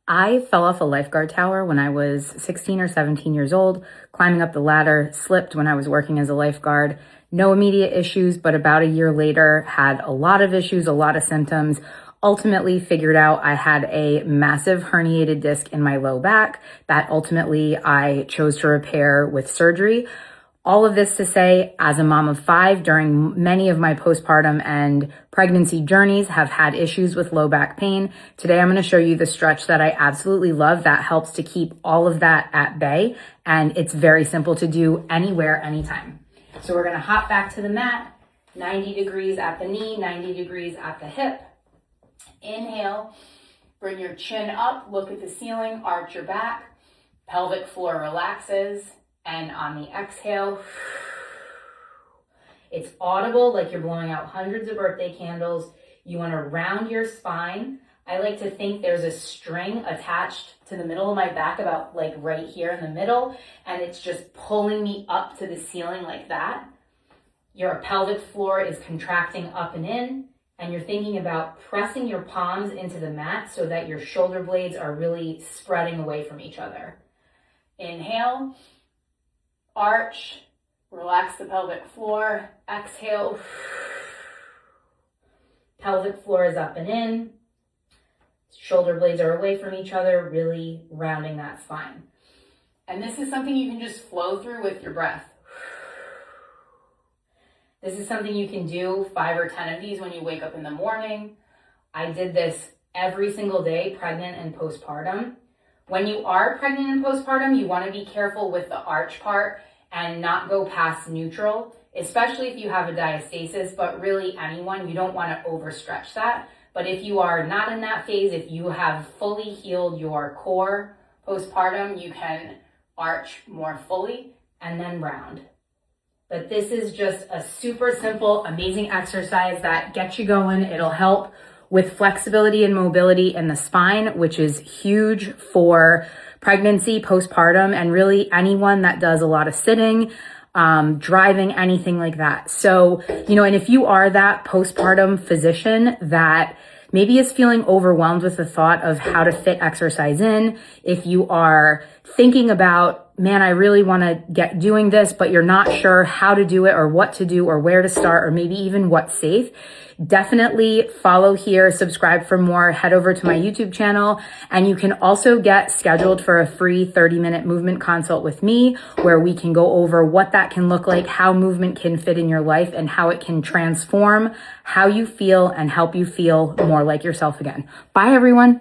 I fell off a lifeguard tower when I was 16 or 17 years old, climbing up the ladder, slipped when I was working as a lifeguard. No immediate issues, but about a year later, had a lot of issues, a lot of symptoms. Ultimately figured out I had a massive herniated disc in my low back that ultimately I chose to repair with surgery. All of this to say, as a mom of 5, during many of my postpartum and pregnancy journeys, have had issues with low back pain. Today, I'm going to show you the stretch that I absolutely love that helps to keep all of that at bay. And it's very simple to do anywhere, anytime. So we're going to hop back to the mat, 90 degrees at the knee, 90 degrees at the hip. Inhale, bring your chin up, look at the ceiling, arch your back, pelvic floor relaxes. And on the exhale, it's audible, like you're blowing out hundreds of birthday candles. You want to round your spine. I like to think there's a string attached to the middle of my back, about like right here in the middle, and it's just pulling me up to the ceiling like that. Your pelvic floor is contracting up and in, and you're thinking about pressing your palms into the mat so that your shoulder blades are really spreading away from each other. Inhale. Arch, relax the pelvic floor, exhale, pelvic floor is up and in, shoulder blades are away from each other, really rounding that spine. And this is something you can just flow through with your breath. This is something you can do 5 or 10 of these when you wake up in the morning. I did this every single day, pregnant and postpartum. When you are pregnant and postpartum, you want to be careful with the arch part and not go past neutral, especially if you have a diastasis, but really anyone, you don't want to overstretch that. But if you are not in that phase, if you have fully healed your core postpartum, you can arch more fully and then round. But this is just a super simple, amazing exercise that gets you going. It'll help with flexibility and mobility in the spine, which is huge for pregnancy, postpartum, and really anyone that does a lot of sitting, driving, anything like that. So, and if you are that postpartum physician that maybe is feeling overwhelmed with the thought of how to fit exercise in, if you are thinking about, man, I really want to get doing this, but you're not sure how to do it or what to do or where to start or maybe even what's safe, definitely follow here, subscribe for more, head over to my YouTube channel, and you can also get scheduled for a free 30-minute movement consult with me where we can go over what that can look like, how movement can fit in your life, and how it can transform how you feel and help you feel more like yourself again. Bye, everyone.